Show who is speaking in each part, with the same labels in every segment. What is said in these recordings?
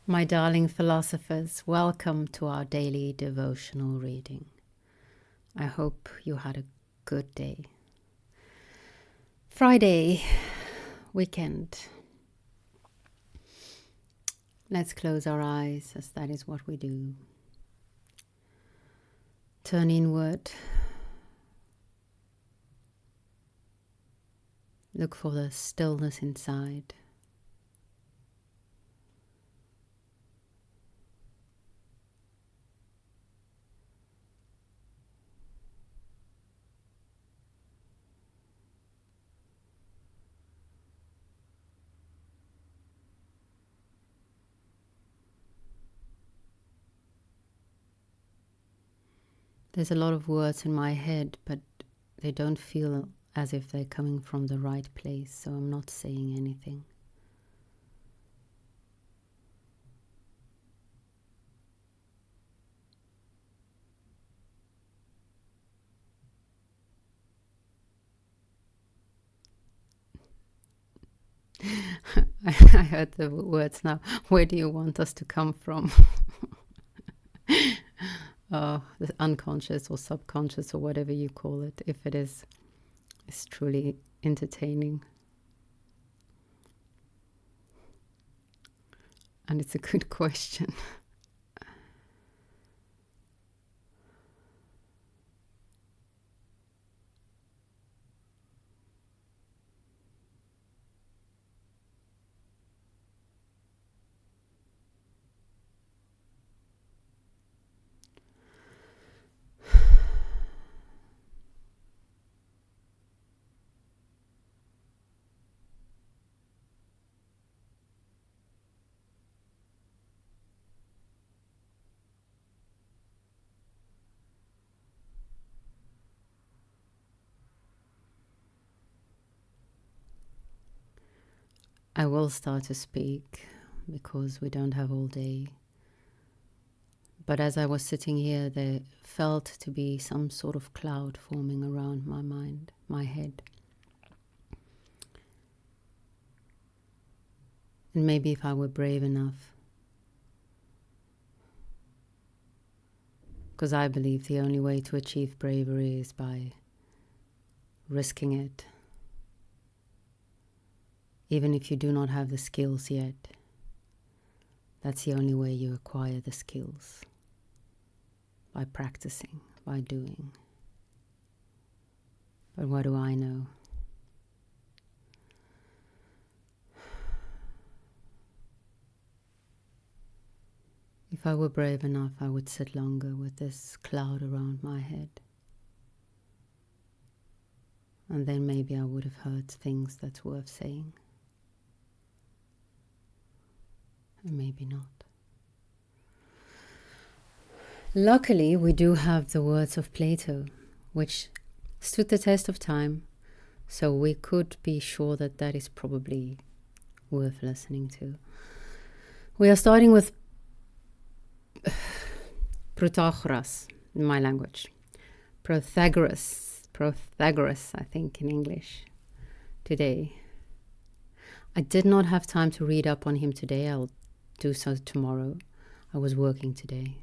Speaker 1: My darling philosophers, welcome to our daily devotional reading. I hope you had a good day. Friday, weekend. Let's close our eyes, as that is what we do. Turn inward. Look for the stillness inside. There's a lot of words in my head, but they don't feel as if they're coming from the right place, so I'm not saying anything. I heard the words now. Where do you want us to come from? The unconscious or subconscious or whatever you call it, if it is, it's truly entertaining. And it's a good question. I will start to speak because we don't have all day. But as I was sitting here, there felt to be some sort of cloud forming around my mind, my head. And maybe if I were brave enough, because I believe the only way to achieve bravery is by risking it. Even if you do not have the skills yet, that's the only way you acquire the skills. By practicing, by doing. But what do I know? If I were brave enough, I would sit longer with this cloud around my head. And then maybe I would have heard things that's worth saying. And maybe not. Luckily, we do have the words of Plato, which stood the test of time, so we could be sure that that is probably worth listening to. We are starting with Protagoras in my language. Protagoras, I think in English, today. I did not have time to read up on him today. I'll do so tomorrow. I was working today.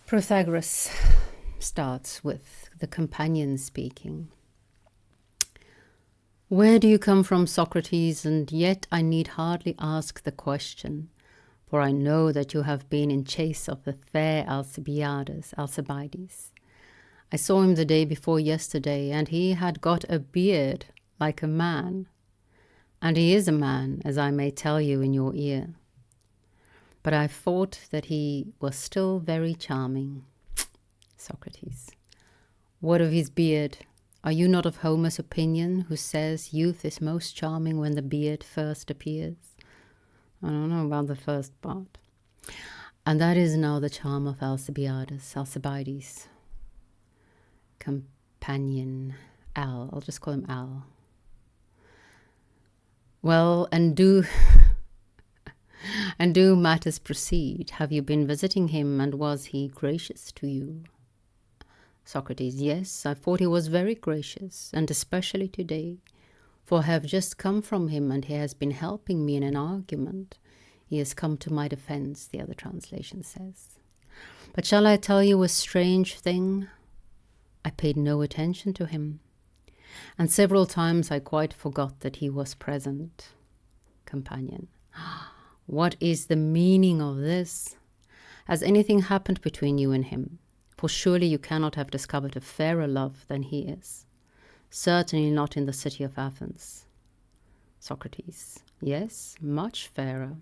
Speaker 1: Protagoras starts with the companion speaking. Where do you come from, Socrates? And yet I need hardly ask the question, for I know that you have been in chase of the fair Alcibiades. I saw him the day before yesterday, and he had got a beard like a man. And he is a man, as I may tell you in your ear. But I thought that he was still very charming. Socrates. What of his beard? Are you not of Homer's opinion, who says youth is most charming when the beard first appears? I don't know about the first part. And that is now the charm of Alcibiades. Companion Al. I'll just call him Al. Well, and do matters proceed? Have you been visiting him, and was he gracious to you? Socrates, yes, I thought he was very gracious, and especially today, for I have just come from him and he has been helping me in an argument. He has come to my defense, the other translation says. But shall I tell you a strange thing? I paid no attention to him, and several times I quite forgot that he was present. Companion, what is the meaning of this? Has anything happened between you and him? For surely you cannot have discovered a fairer love than he is. Certainly not in the city of Athens. Socrates, yes, much fairer.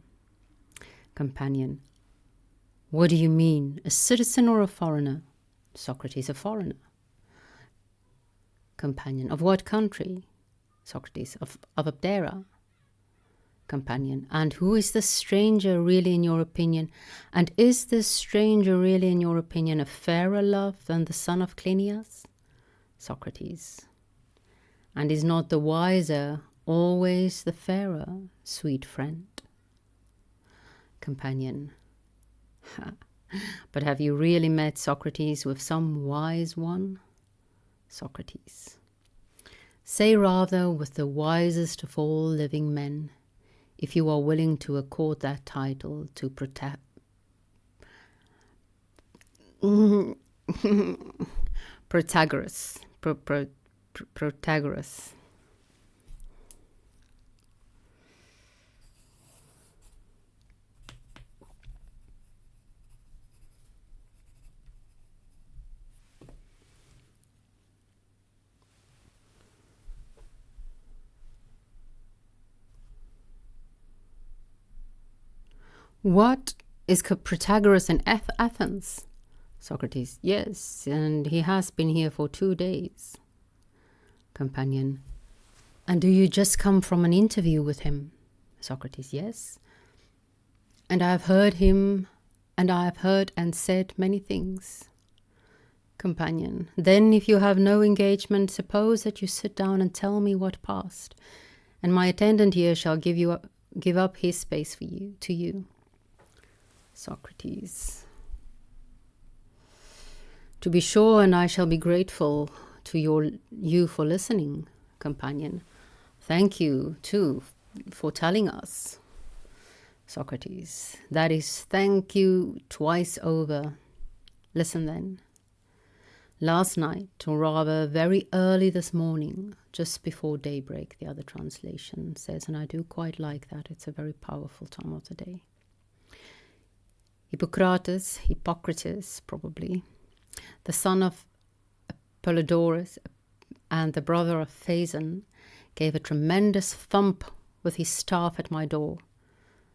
Speaker 1: Companion, what do you mean, a citizen or a foreigner? Socrates, a foreigner. Companion, of what country? Socrates, of Abdera. Companion, and who is this stranger really in your opinion? And is this stranger really in your opinion a fairer love than the son of Clinias? Socrates, and is not the wiser always the fairer, sweet friend? Companion, but have you really met, Socrates, with some wise one? Socrates, say rather with the wisest of all living men, if you are willing to accord that title to Protagoras. Protagoras. What, is Protagoras in Athens? Socrates, yes, and he has been here for 2 days. Companion, and do you just come from an interview with him? Socrates, yes. And I have heard him, and I have heard and said many things. Companion, then if you have no engagement, suppose that you sit down and tell me what passed, and my attendant here shall give up his space to you. Socrates, to be sure, and I shall be grateful to you for listening. Companion, thank you too for telling us. Socrates, that is thank you twice over. Listen then. Last night, or rather very early this morning, just before daybreak, the other translation says, and I do quite like that, it's a very powerful time of the day. Hippocrates, probably, the son of Apollodorus and the brother of Phaeson, gave a tremendous thump with his staff at my door.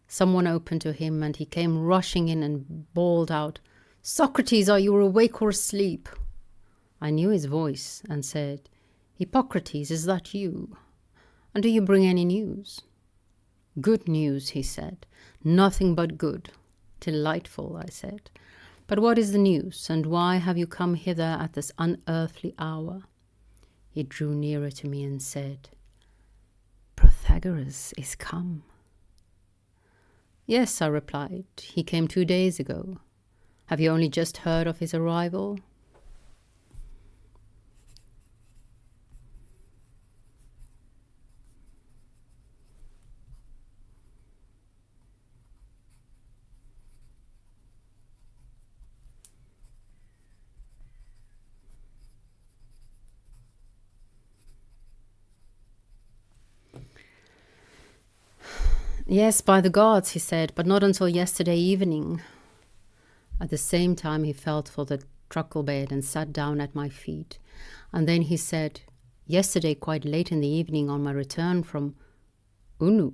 Speaker 1: Someone opened to him, and he came rushing in and bawled out, "Socrates, are you awake or asleep?" I knew his voice and said, "Hippocrates, is that you? And do you bring any news?" "Good news," he said. "Nothing but good." "Delightful," I said. "But what is the news, and why have you come hither at this unearthly hour?" He drew nearer to me and said, "Protagoras is come." "Yes," I replied. "He came 2 days ago. Have you only just heard of his arrival?" "Yes, by the gods," he said, "but not until yesterday evening." At the same time he felt for the truckle bed and sat down at my feet. And then he said, "Yesterday, quite late in the evening, on my return from Unu,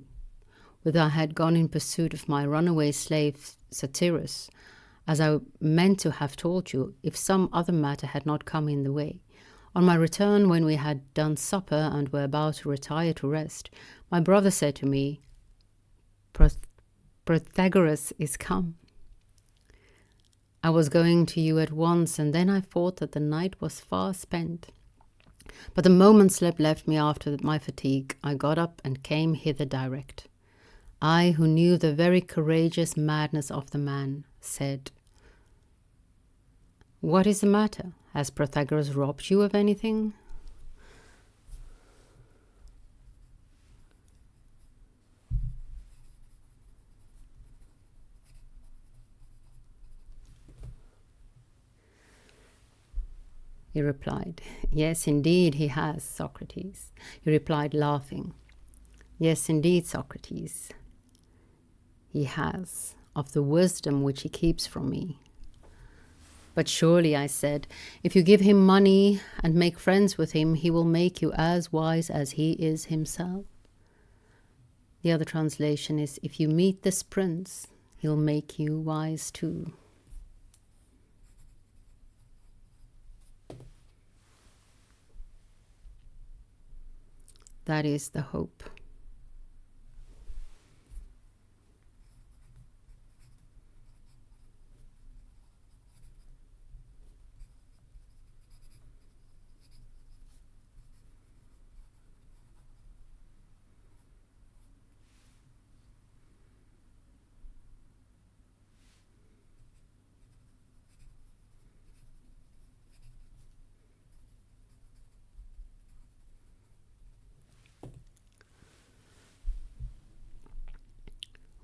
Speaker 1: whither I had gone in pursuit of my runaway slave Satyrus, as I meant to have told you, if some other matter had not come in the way. On my return, when we had done supper and were about to retire to rest, my brother said to me, 'Protagoras is come.' I was going to you at once, and then I thought that the night was far spent. But the moment sleep left me after my fatigue, I got up and came hither direct. I, who knew the very courageous madness of the man, said, 'What is the matter? Has Protagoras robbed you of anything? He replied, "Yes, indeed he has, Socrates." He replied, laughing, "Yes, indeed, Socrates, he has, of the wisdom which he keeps from me." "But surely," I said, "if you give him money and make friends with him, he will make you as wise as he is himself." The other translation is, "If you meet this prince, he'll make you wise too." That is the hope.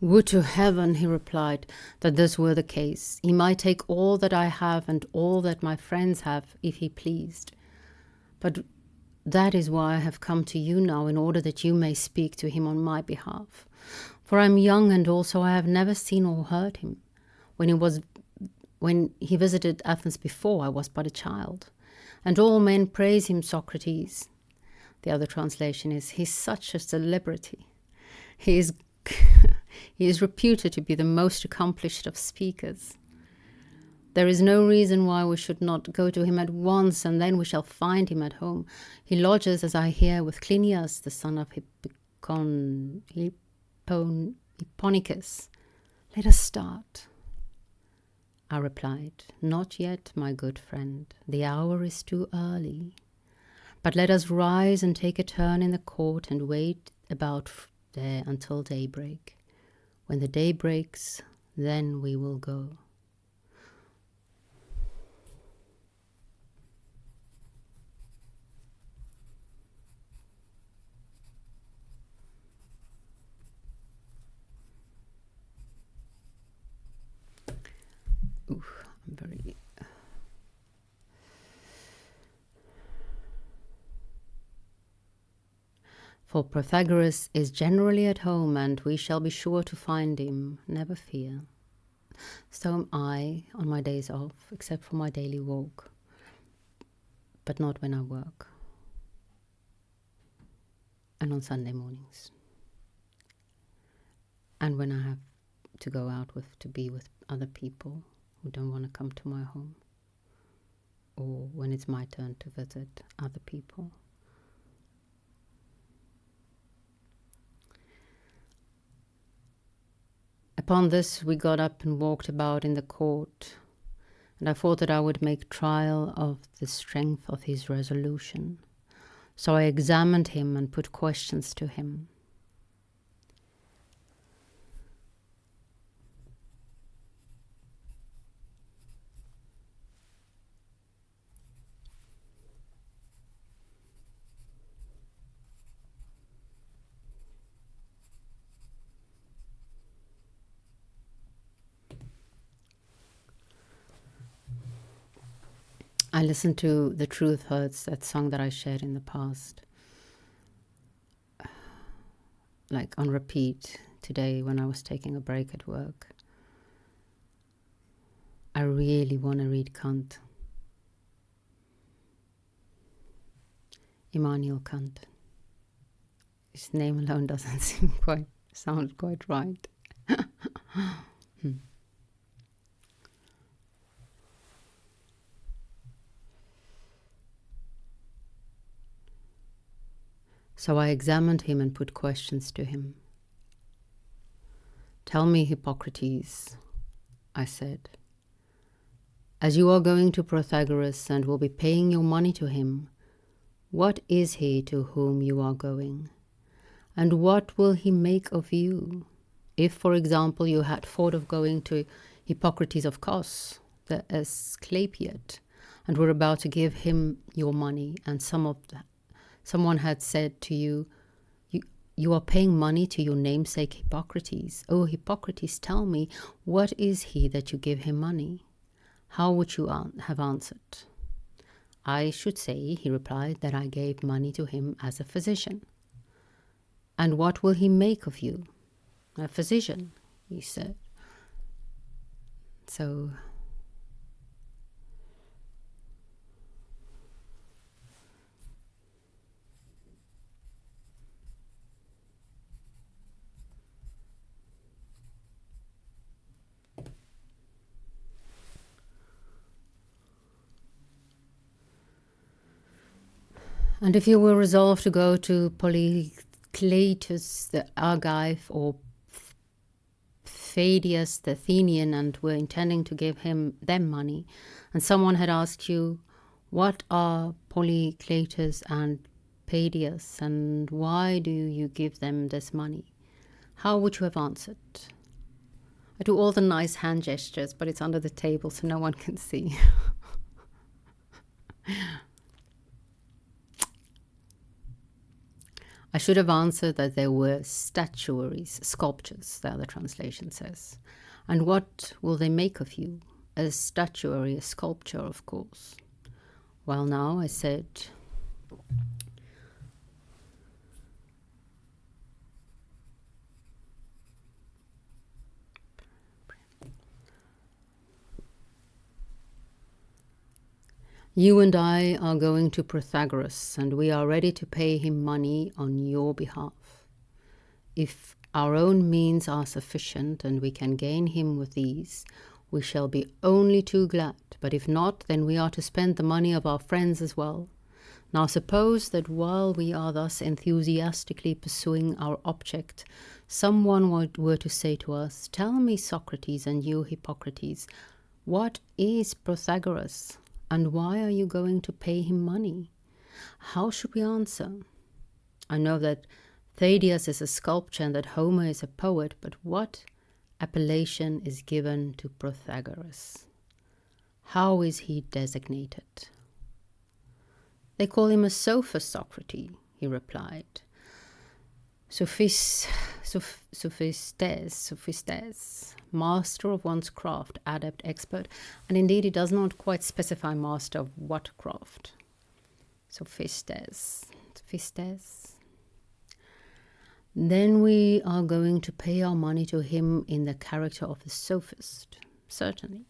Speaker 1: "Would to heaven," he replied, "that this were the case. He might take all that I have and all that my friends have, if he pleased. But that is why I have come to you now, in order that you may speak to him on my behalf. For I am young, and also I have never seen or heard him. When he visited Athens before, I was but a child. And all men praise him, Socrates." The other translation is, "He's such a celebrity. He is he is reputed to be the most accomplished of speakers. There is no reason why we should not go to him at once, and then we shall find him at home. He lodges, as I hear, with Clinias, the son of Hipponicus. Let us start." I replied, "Not yet, my good friend. The hour is too early. But let us rise and take a turn in the court and wait about there until daybreak. When the day breaks, then we will go." I'm very... "For Protagoras is generally at home, and we shall be sure to find him, never fear. So am I on my days off, except for my daily walk, but not when I work, and on Sunday mornings, and when I have to go out to be with other people who don't want to come to my home, or when it's my turn to visit other people." Upon this we got up and walked about in the court, and I thought that I would make trial of the strength of his resolution. So I examined him and put questions to him. I listened to The Truth Hurts, that song that I shared in the past, like on repeat today when I was taking a break at work. I really want to read Kant. Immanuel Kant. His name alone doesn't sound quite right. So I examined him and put questions to him. "Tell me, Hippocrates," I said, "as you are going to Protagoras and will be paying your money to him, what is he to whom you are going? And what will he make of you? If, for example, you had thought of going to Hippocrates of Kos, the Asclepiad, and were about to give him your money, and someone had said to you, you are paying money to your namesake Hippocrates. Oh, Hippocrates, tell me, what is he that you give him money? How would you have answered? I should say, he replied, that I gave money to him as a physician. And what will he make of you? A physician, he said. So, and if you were resolved to go to Polycletus the Argive or Pheidias the Athenian and were intending to give them money, and someone had asked you, what are Polycletus and Pheidias, and why do you give them this money? How would you have answered? I do all the nice hand gestures, but it's under the table so no one can see. I should have answered that there were statuaries, sculptures, the other translation says. And what will they make of you? A statuary, a sculpture, of course. Well, now, I said, you and I are going to Protagoras, and we are ready to pay him money on your behalf. If our own means are sufficient and we can gain him with these, we shall be only too glad. But if not, then we are to spend the money of our friends as well. Now suppose that while we are thus enthusiastically pursuing our object, someone were to say to us, tell me, Socrates, and you, Hippocrates, what is Protagoras? And why are you going to pay him money? How should we answer? I know that Pheidias is a sculptor and that Homer is a poet, but what appellation is given to Protagoras? How is he designated? They call him a sophist, Socrates, he replied. Sophistes, master of one's craft, adept, expert, and indeed he does not quite specify master of what craft. Sophistes. Then we are going to pay our money to him in the character of a sophist, certainly.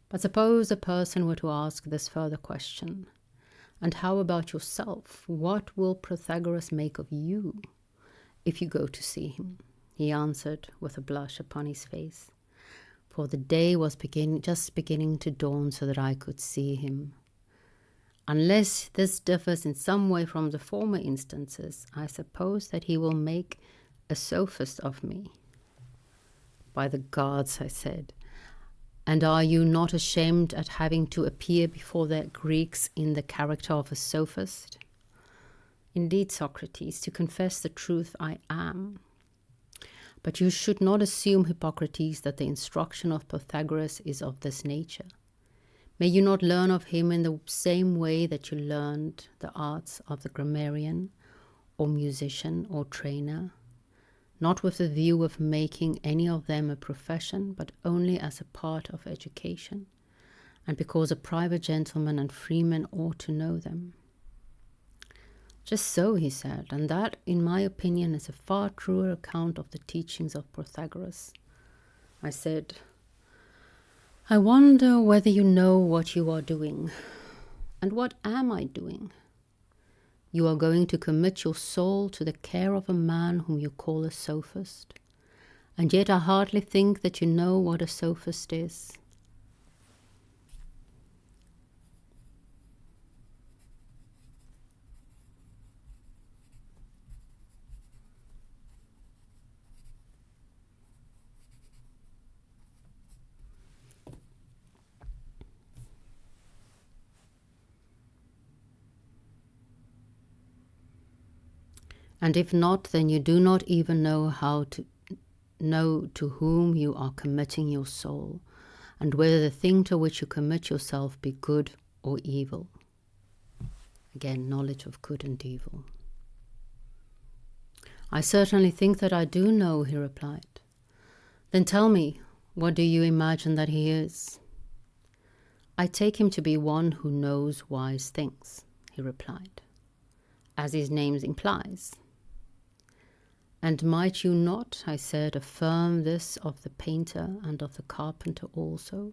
Speaker 1: But suppose a person were to ask this further question, and how about yourself? What will Protagoras make of you if you go to see him? He answered with a blush upon his face, for the day was just beginning to dawn so that I could see him. Unless this differs in some way from the former instances, I suppose that he will make a sophist of me. By the gods, I said, and are you not ashamed at having to appear before the Greeks in the character of a sophist? Indeed, Socrates, to confess the truth, I am. But you should not assume, Hippocrates, that the instruction of Protagoras is of this nature. May you not learn of him in the same way that you learned the arts of the grammarian, or musician, or trainer, not with the view of making any of them a profession, but only as a part of education, and because a private gentleman and freeman ought to know them. Just so, he said, and that, in my opinion, is a far truer account of the teachings of Protagoras. I said, I wonder whether you know what you are doing. And what am I doing? You are going to commit your soul to the care of a man whom you call a sophist, and yet I hardly think that you know what a sophist is. And if not, then you do not even know how to know to whom you are committing your soul, and whether the thing to which you commit yourself be good or evil. Again, knowledge of good and evil. I certainly think that I do know, he replied. Then tell me, what do you imagine that he is? I take him to be one who knows wise things, he replied, as his name implies. And might you not, I said, affirm this of the painter and of the carpenter also?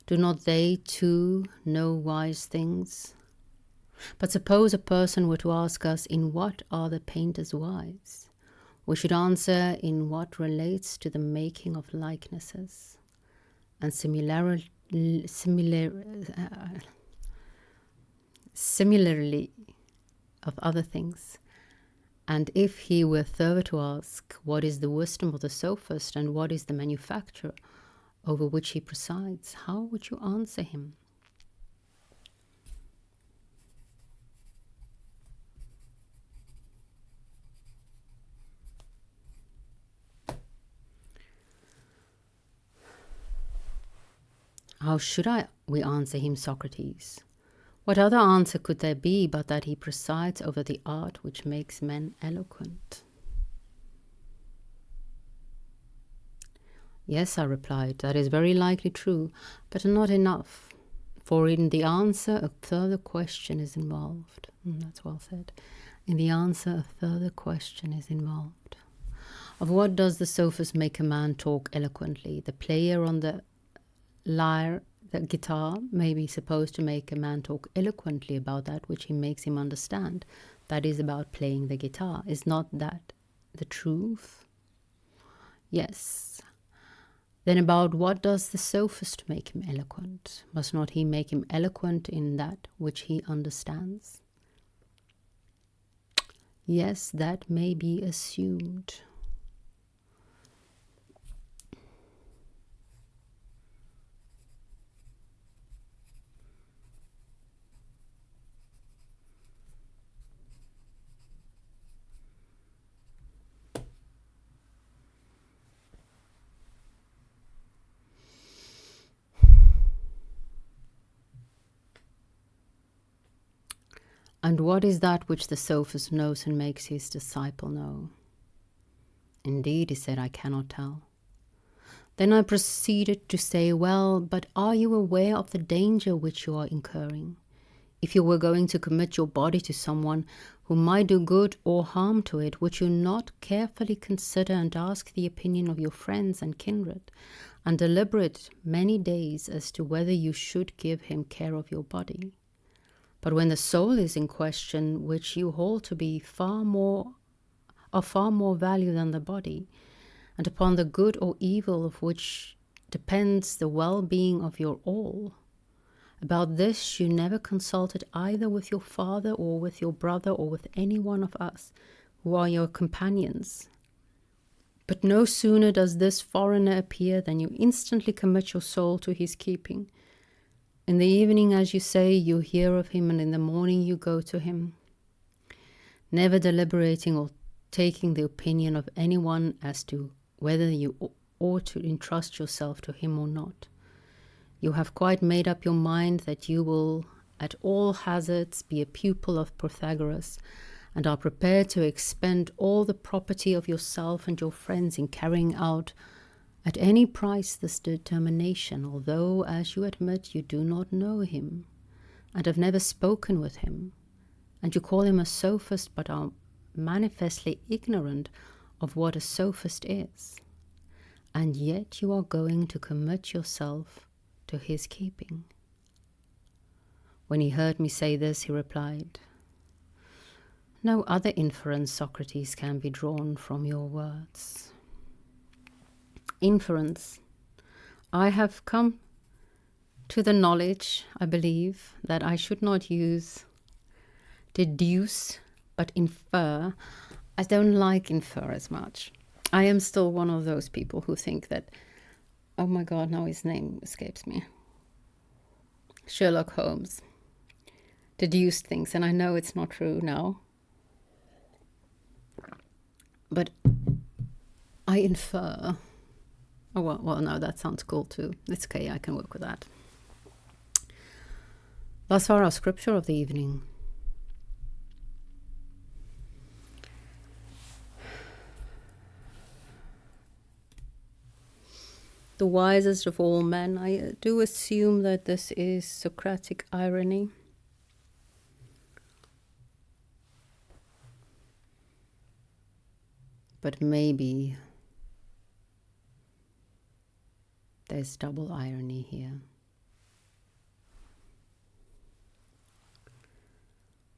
Speaker 1: Do not they too know wise things? But suppose a person were to ask us, in what are the painters wise? We should answer, in what relates to the making of likenesses and similarly of other things. And if he were further to ask, what is the wisdom of the sophist and what is the manufacture over which he presides, how would you answer him? How should we answer him, Socrates? What other answer could there be but that he presides over the art which makes men eloquent? Yes, I replied, that is very likely true, but not enough, for in the answer a further question is involved. That's well said. In the answer a further question is involved. Of what does the sophist make a man talk eloquently? The player on the lyre, the guitar, may be supposed to make a man talk eloquently about that which he makes him understand. That is about playing the guitar. Is not that the truth? Yes. Then about what does the sophist make him eloquent? Must not he make him eloquent in that which he understands? Yes, that may be assumed. And what is that which the sophist knows and makes his disciple know? Indeed, he said, I cannot tell. Then I proceeded to say, well, but are you aware of the danger which you are incurring? If you were going to commit your body to someone who might do good or harm to it, would you not carefully consider and ask the opinion of your friends and kindred, and deliberate many days as to whether you should give him care of your body? But when the soul is in question, which you hold to be of far more value than the body, and upon the good or evil of which depends the well-being of your all, about this you never consulted either with your father or with your brother or with any one of us who are your companions. But no sooner does this foreigner appear than you instantly commit your soul to his keeping. In the evening, as you say, you hear of him, and in the morning you go to him, never deliberating or taking the opinion of anyone as to whether you ought to entrust yourself to him or not. You have quite made up your mind that you will, at all hazards, be a pupil of Protagoras, and are prepared to expend all the property of yourself and your friends in carrying out at any price this determination, although, as you admit, you do not know him, and have never spoken with him, and you call him a sophist, but are manifestly ignorant of what a sophist is, and yet you are going to commit yourself to his keeping. When he heard me say this, he replied, no other inference, Socrates, can be drawn from your words. Inference. I have come to the knowledge, I believe, that I should not use deduce, but infer. I don't like infer as much. I am still one of those people who think that, oh my God, now his name escapes me. Sherlock Holmes deduced things, and I know it's not true now. But I infer. Oh, well, no, that sounds cool too. It's okay, I can work with that. Thus far, our scripture of the evening. The wisest of all men. I do assume that this is Socratic irony. But maybe there's double irony here.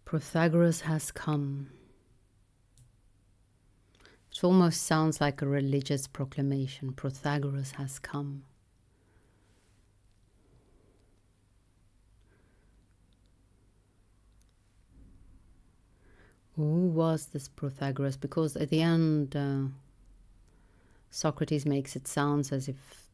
Speaker 1: Protagoras has come. It almost sounds like a religious proclamation. Protagoras has come. Who was this Protagoras? Because at the end, Socrates makes it sound as if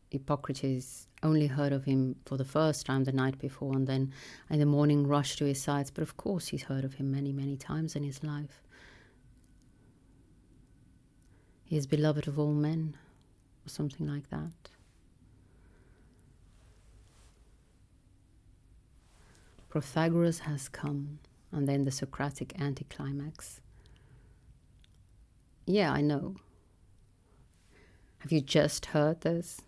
Speaker 1: Hippocrates only heard of him for the first time the night before, and then in the morning rushed to his sides. But of course he's heard of him many, many times in his life. He is beloved of all men, or something like that. Protagoras has come, and then the Socratic anticlimax. Yeah, I know. Have you just heard this?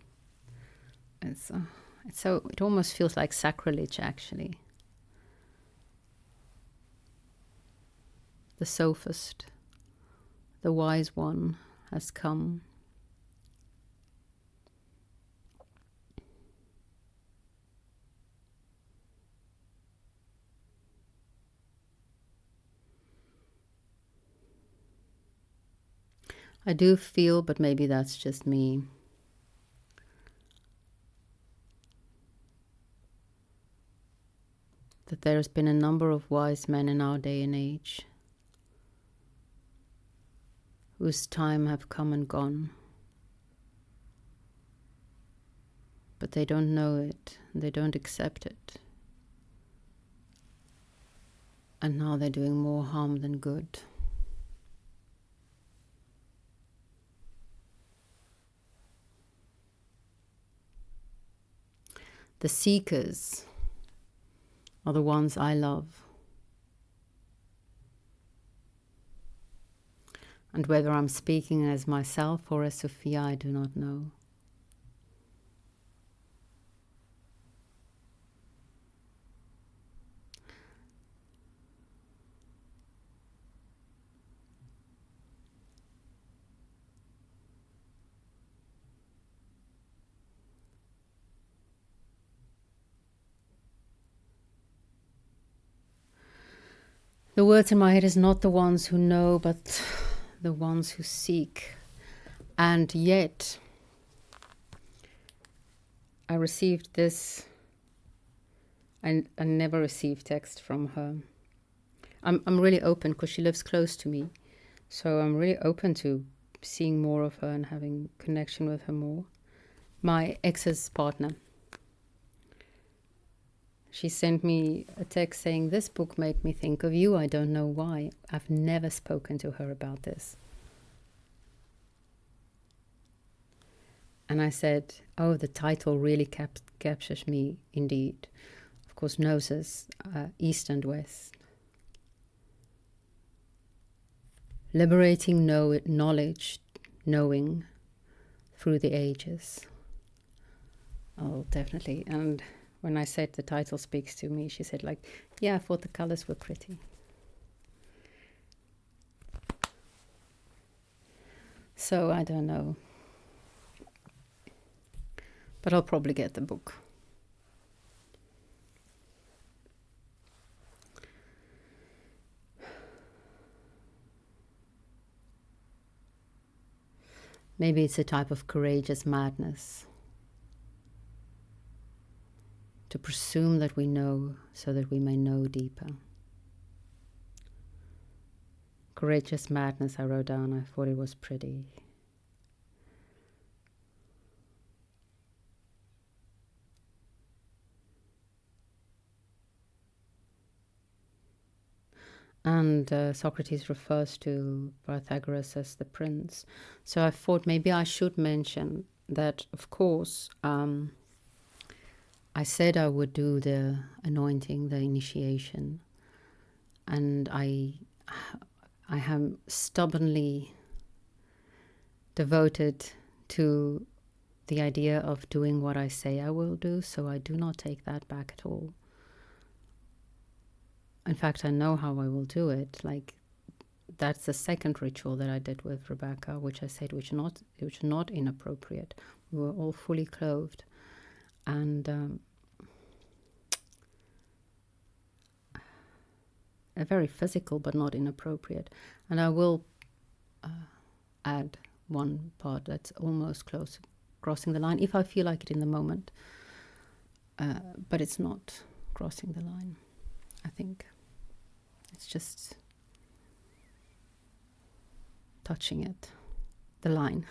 Speaker 1: It almost feels like sacrilege, actually. The sophist, the wise one, has come. I do feel, but maybe that's just me, that there's been a number of wise men in our day and age whose time have come and gone, but they don't know it, they don't accept it, and now they're doing more harm than good. The seekers are the ones I love. And whether I'm speaking as myself or as Sophia, I do not know. The words in my head is not the ones who know, but the ones who seek. And yet, I received this. I never received text from her. I'm really open because she lives close to me. So I'm really open to seeing more of her and having connection with her more. My ex's partner, she sent me a text saying, "This book made me think of you. I don't know why. I've never spoken to her about this." And I said, "Oh, the title really captures me indeed." Of course, Gnosis, East and West. Liberating knowledge, knowing through the ages. Oh, definitely. And when I said the title speaks to me, she said, like, "Yeah, I thought the colors were pretty." So I don't know. But I'll probably get the book. Maybe it's a type of courageous madness. To presume that we know so that we may know deeper. Courageous madness, I wrote down. I thought it was pretty. And Socrates refers to Protagoras as the prince. So I thought maybe I should mention that, of course, I said I would do the anointing, the initiation, and I am stubbornly devoted to the idea of doing what I say I will do, so I do not take that back at all. In fact, I know how I will do it. Like, that's the second ritual that I did with Rebecca, which I said which not inappropriate. We were all fully clothed, and very physical, but not inappropriate. And I will add one part that's almost close, crossing the line, if I feel like it in the moment. But it's not crossing the line, I think. It's just touching it, the line.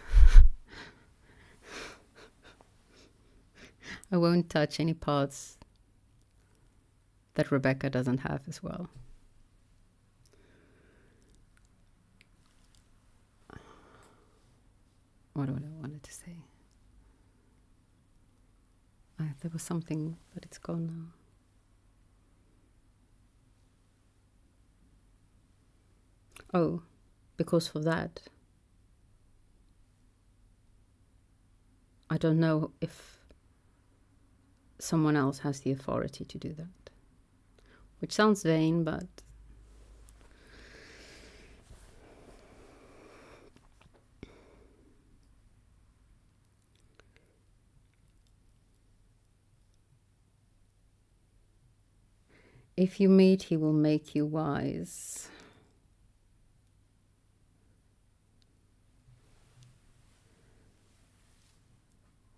Speaker 1: I won't touch any parts that Rebecca doesn't have as well. What I wanted to say? There was something, but it's gone now. Oh, because for that, I don't know if someone else has the authority to do that. Which sounds vain, but if you meet, he will make you wise.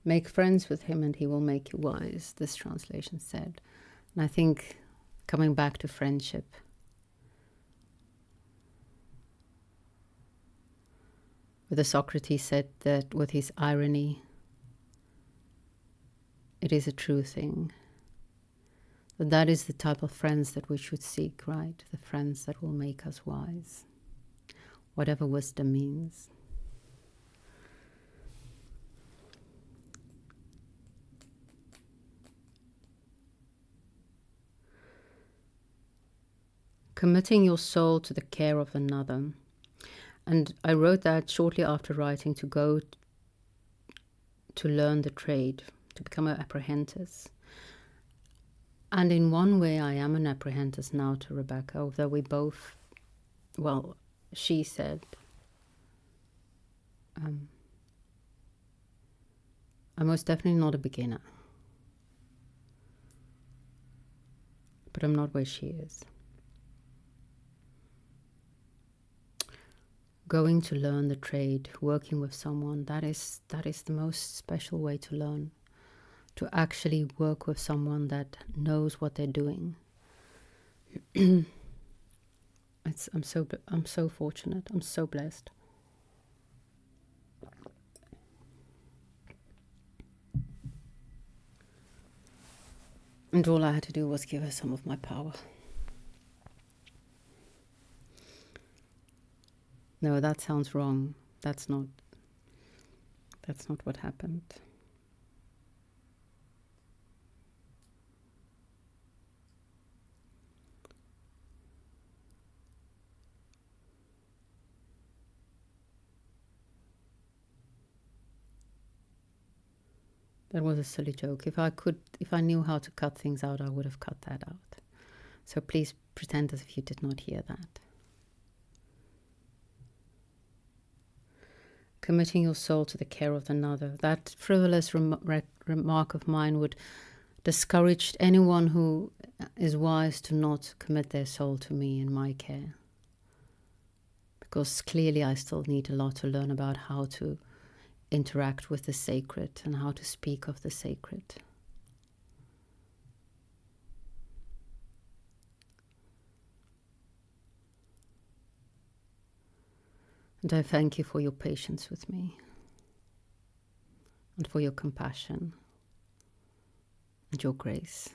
Speaker 1: Make friends with him and he will make you wise, this translation said. And I think coming back to friendship, where the Socrates said that with his irony, it is a true thing. That is the type of friends that we should seek, right? The friends that will make us wise, whatever wisdom means. Committing your soul to the care of another. And I wrote that shortly after writing to go to learn the trade, to become an apprehentus. And in one way, I am an apprehentus now to Rebecca, although we both, well, she said, I'm most definitely not a beginner. But I'm not where she is. Going to learn the trade, working with someone, that is the most special way to learn. To actually work with someone that knows what they're doing. I'm so fortunate. I'm so blessed. And all I had to do was give her some of my power. No, that sounds wrong. That's not what happened. That was a silly joke. If I knew how to cut things out, I would have cut that out. So please pretend as if you did not hear that. Committing your soul to the care of another. That frivolous remark of mine would discourage anyone who is wise to not commit their soul to me in my care. Because clearly I still need a lot to learn about how to interact with the sacred and how to speak of the sacred. And I thank you for your patience with me and for your compassion and your grace.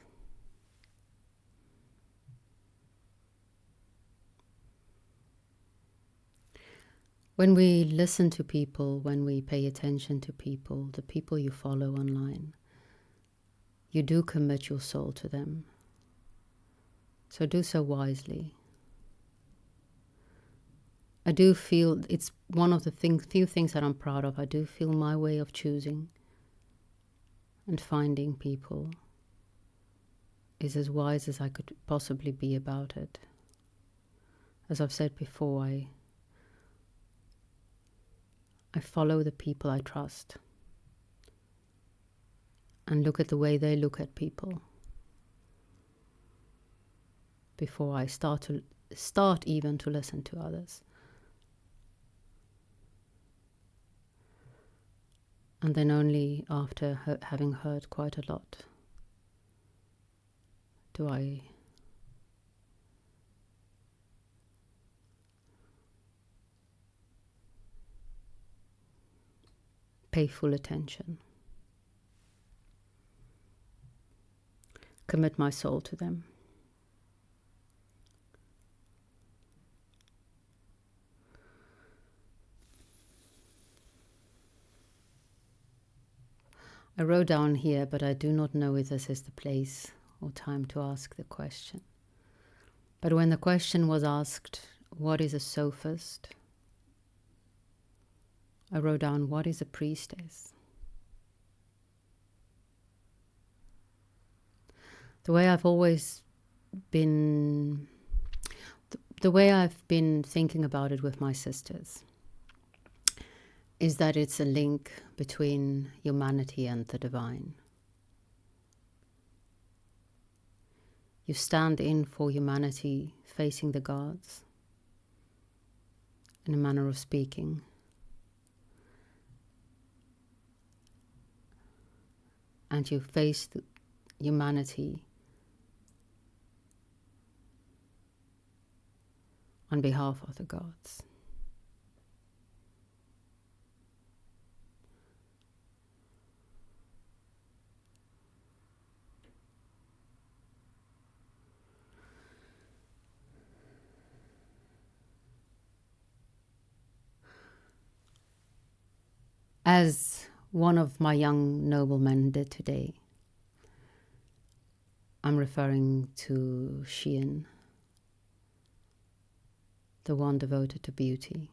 Speaker 1: When we listen to people, when we pay attention to people, the people you follow online, you do commit your soul to them. So do so wisely. I do feel it's one of the few things that I'm proud of. I do feel my way of choosing and finding people is as wise as I could possibly be about it. As I've said before, I follow the people I trust and look at the way they look at people before I start even to listen to others. And then only after having heard quite a lot do I pay full attention, commit my soul to them. I wrote down here, but I do not know if this is the place or time to ask the question. But when the question was asked, what is a sophist? I wrote down, what is a priestess? The way I've always been, the way I've been thinking about it with my sisters is that it's a link between humanity and the divine. You stand in for humanity facing the gods, in a manner of speaking. And you face humanity on behalf of the gods. As one of my young noblemen did today, I'm referring to Sheehan, the one devoted to beauty,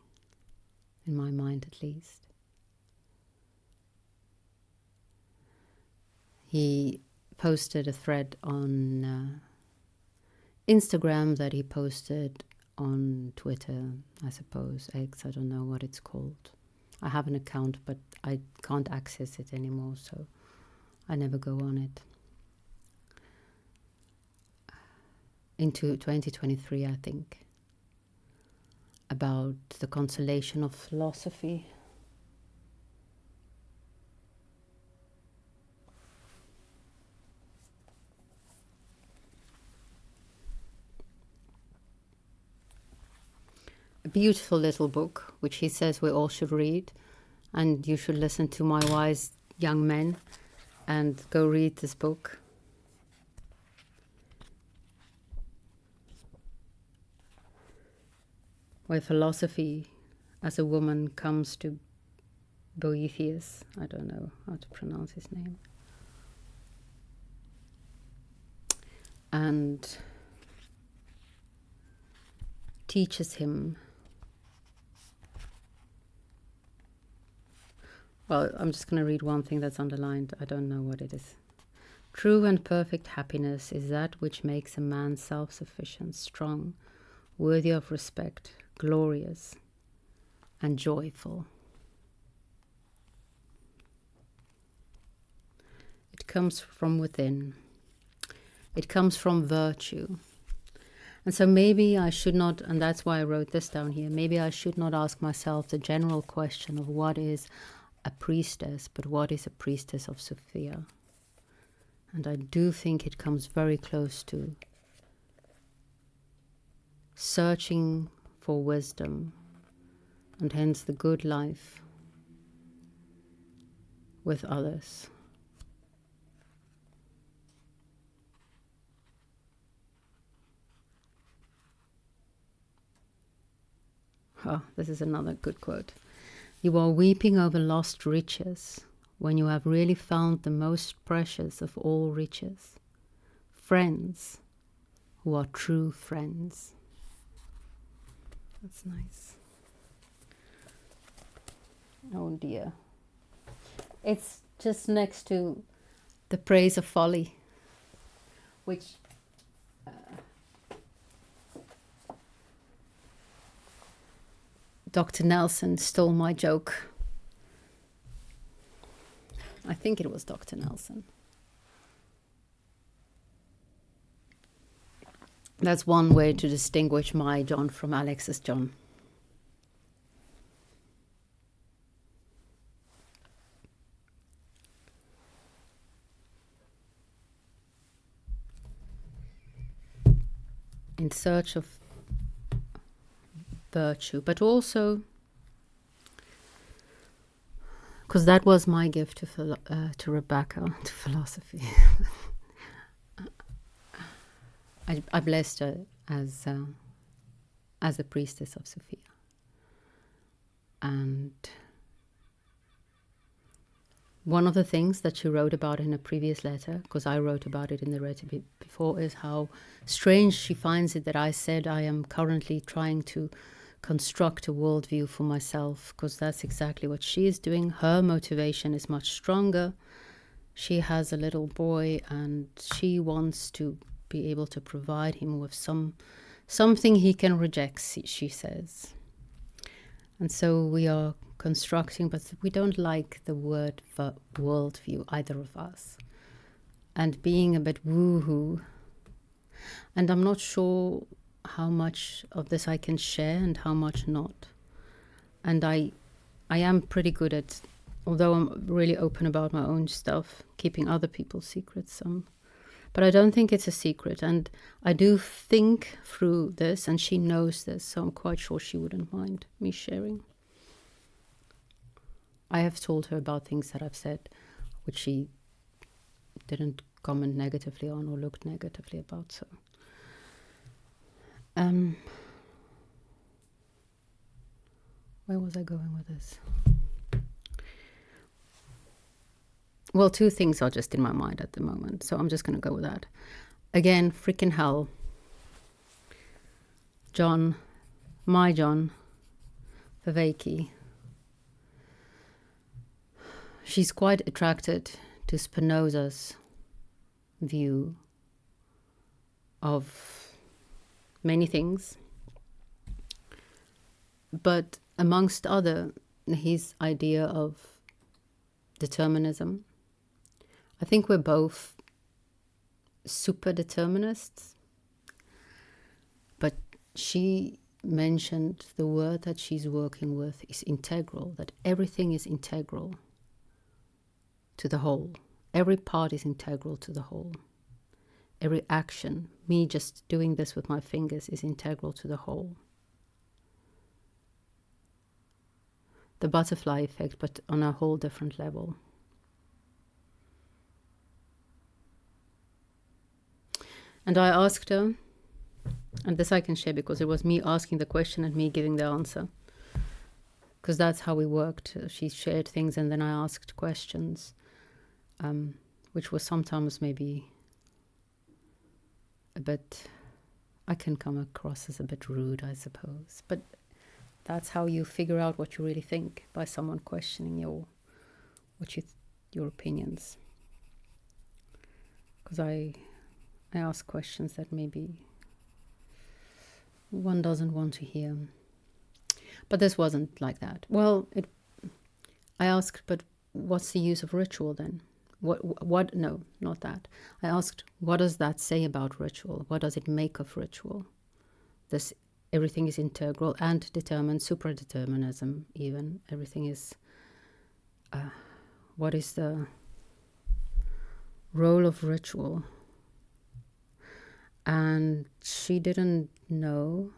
Speaker 1: in my mind at least. He posted a thread on Instagram that he posted on Twitter, I suppose, X, I don't know what it's called. I have an account, but I can't access it anymore, so I never go on it. Into 2023, I think, about the consolation of philosophy. A beautiful little book, which he says we all should read, and you should listen to my wise young men and go read this book. Where philosophy as a woman comes to Boethius, I don't know how to pronounce his name, and teaches him. Well, I'm just going to read one thing that's underlined. I don't know what it is. True and perfect happiness is that which makes a man self-sufficient, strong, worthy of respect, glorious, and joyful. It comes from within. It comes from virtue. And so maybe I should not, and that's why I wrote this down here, maybe I should not ask myself the general question of what is a priestess, but what is a priestess of Sophia? And I do think it comes very close to searching for wisdom, and hence the good life with others. Oh, this is another good quote. You are weeping over lost riches when you have really found the most precious of all riches, friends who are true friends. That's nice. Oh dear. It's just next to the praise of folly, which Dr. Nelson stole my joke. I think it was Dr. Nelson. That's one way to distinguish my John from Alex's John. In search of virtue, but also because that was my gift to Rebecca, to philosophy. I blessed her as a priestess of Sophia, and one of the things that she wrote about in a previous letter, because I wrote about it in the letter before, is how strange she finds it that I said I am currently trying to construct a worldview for myself, because that's exactly what she is doing. Her motivation is much stronger. She has a little boy and she wants to be able to provide him with something he can reject, she says. And so we are constructing, but we don't like the word worldview, either of us. And being a bit woo-hoo. And I'm not sure how much of this I can share and how much not. And I am pretty good at, although I'm really open about my own stuff, keeping other people's secrets. But I don't think it's a secret. And I do think through this, and she knows this, so I'm quite sure she wouldn't mind me sharing. I have told her about things that I've said, which she didn't comment negatively on or looked negatively about. So, where was I going with this? Well, two things are just in my mind at the moment, so I'm just going to go with that. Again, freaking hell. John, my John, Viveki. She's quite attracted to Spinoza's view of many things, but amongst other, his idea of determinism. I think we're both super determinists, but she mentioned the word that she's working with is integral, that everything is integral to the whole. Every part is integral to the whole. Every action, me just doing this with my fingers, is integral to the whole. The butterfly effect, but on a whole different level. And I asked her, and this I can share because it was me asking the question and me giving the answer, because that's how we worked. She shared things and then I asked questions, which was sometimes maybe a bit, I can come across as a bit rude, I suppose, but that's how you figure out what you really think, by someone questioning your opinions. Because I ask questions that maybe one doesn't want to hear. But this wasn't like that. Well, I asked, but what's the use of ritual then? What? No, not that. I asked, what does that say about ritual? What does it make of ritual? This everything is integral and determined, supradeterminism even. Everything is, what is the role of ritual? And she didn't know.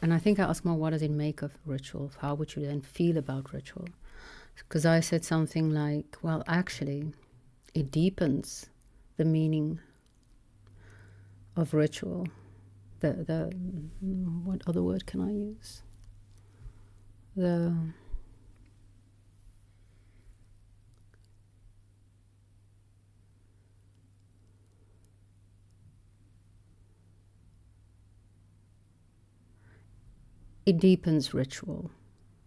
Speaker 1: And I think I asked more, what does it make of ritual? How would you then feel about ritual? Because I said something like, well, actually, it deepens the meaning of ritual. What other word can I use? it deepens ritual.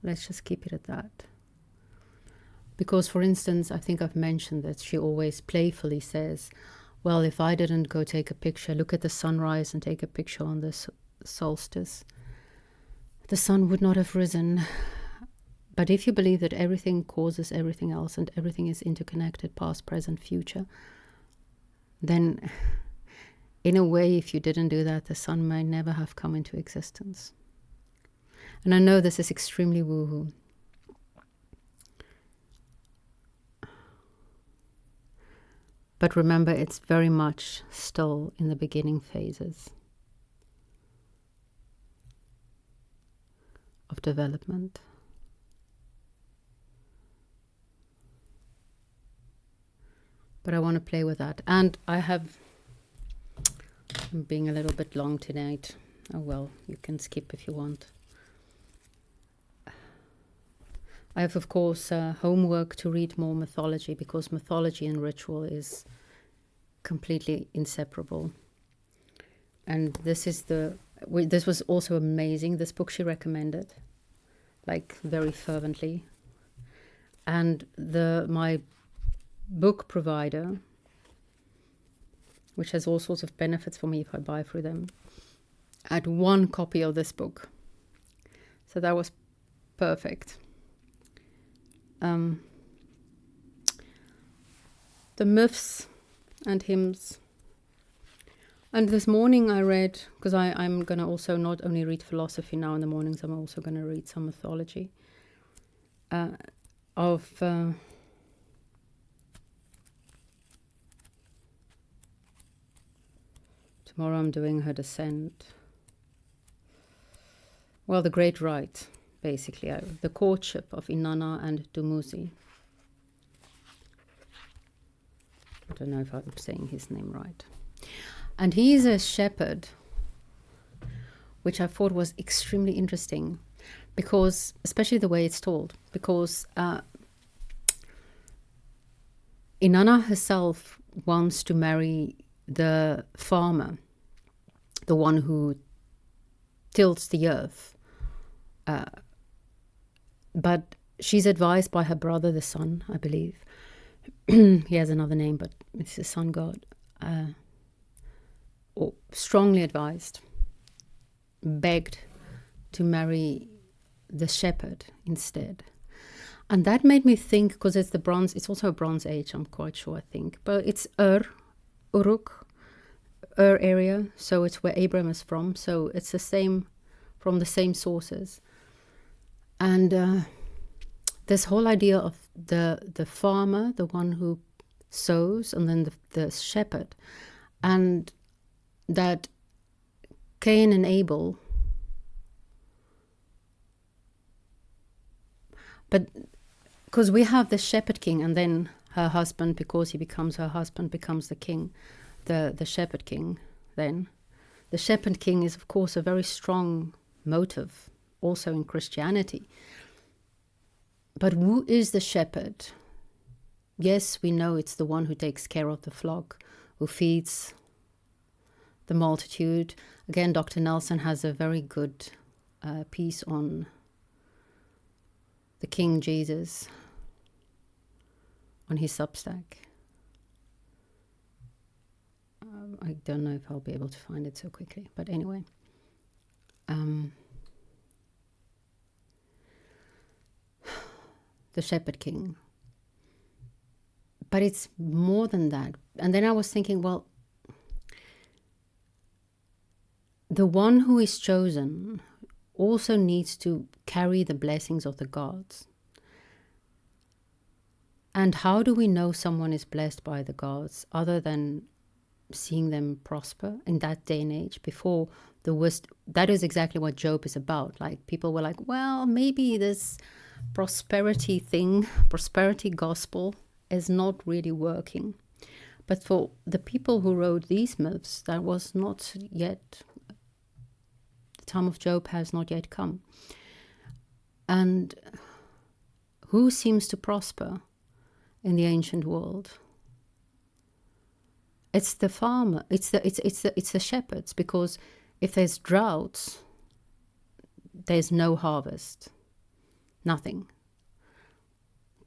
Speaker 1: Let's just keep it at that. Because, for instance, I think I've mentioned that she always playfully says, well, if I didn't go take a picture, look at the sunrise and take a picture on the solstice, the sun would not have risen. But if you believe that everything causes everything else and everything is interconnected, past, present, future, then in a way, if you didn't do that, the sun might never have come into existence. And I know this is extremely woo-hoo. But remember, it's very much still in the beginning phases of development. But I want to play with that. And I'm being a little bit long tonight. Oh well, you can skip if you want. I have, of course, homework to read more mythology, because mythology and ritual is completely inseparable. And this was also amazing. This book she recommended, like very fervently. And my book provider, which has all sorts of benefits for me if I buy through them, had one copy of this book. So that was perfect. The myths and hymns. And this morning I read, because I'm going to also not only read philosophy now in the mornings, I'm also going to read some mythology of tomorrow I'm doing her descent. Well, the great rite, basically, the courtship of Inanna and Dumuzi. I don't know if I'm saying his name right. And he is a shepherd, which I thought was extremely interesting, because, especially the way it's told, because Inanna herself wants to marry the farmer, the one who tills the earth. But she's advised by her brother, the sun, I believe. He has another name, but it's the sun god. Or strongly advised, begged to marry the shepherd instead. And that made me think, because it's also a Bronze Age, I'm quite sure, I think. But it's Uruk, area, so it's where Abraham is from. So it's from the same sources. And this whole idea of the farmer, the one who sows, and then the shepherd, and that Cain and Abel, but because we have the shepherd king, and then her husband, because he becomes her husband, becomes the king, the shepherd king. Then the shepherd king is, of course, a very strong motive also in Christianity. But who is the shepherd? Yes, we know it's the one who takes care of the flock, who feeds the multitude. Again, Dr. Nelson has a very good piece on the King Jesus on his Substack. I don't know if I'll be able to find it so quickly, but anyway. The shepherd king. But it's more than that. And then I was thinking, well, the one who is chosen also needs to carry the blessings of the gods. And how do we know someone is blessed by the gods other than seeing them prosper in that day and age? Before the worst, that is exactly what Job is about. Like, people were like, well, maybe this prosperity gospel is not really working. But for the people who wrote these myths, that was not yet, the time of Job has not yet come. And who seems to prosper in the ancient world? It's the farmer, it's the shepherds, because if there's droughts, there's no harvest, nothing.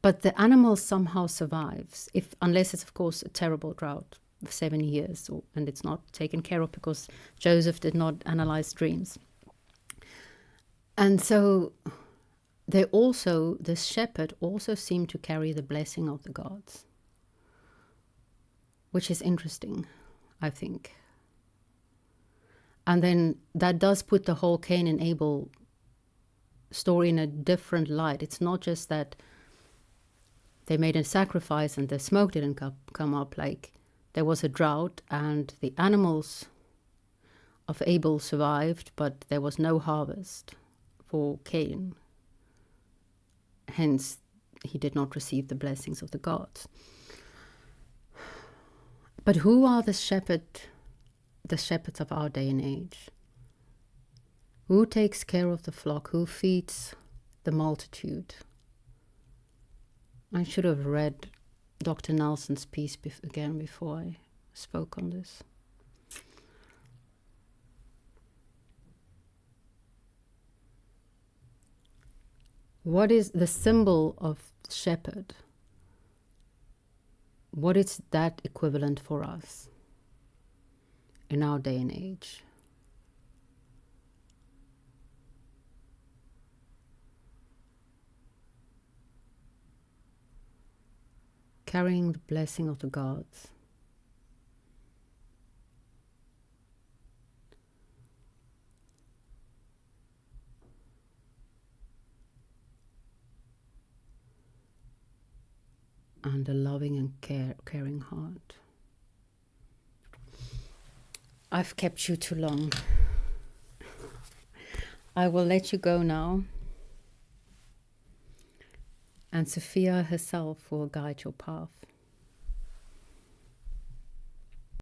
Speaker 1: But the animal somehow survives, unless it's, of course, a terrible drought of 7 years, and it's not taken care of because Joseph did not analyze dreams. And so the shepherd also seemed to carry the blessing of the gods, which is interesting, I think. And then that does put the whole Cain and Abel story in a different light. It's not just that they made a sacrifice and the smoke didn't come up. Like, there was a drought and the animals of Abel survived, but there was no harvest for Cain. Hence, he did not receive the blessings of the gods. But who are the shepherds of our day and age? Who takes care of the flock? Who feeds the multitude? I should have read Dr. Nelson's piece again before I spoke on this. What is the symbol of shepherd? What is that equivalent for us in our day and age? Carrying the blessing of the gods. And a loving and caring heart. I've kept you too long. I will let you go now. And Sophia herself will guide your path.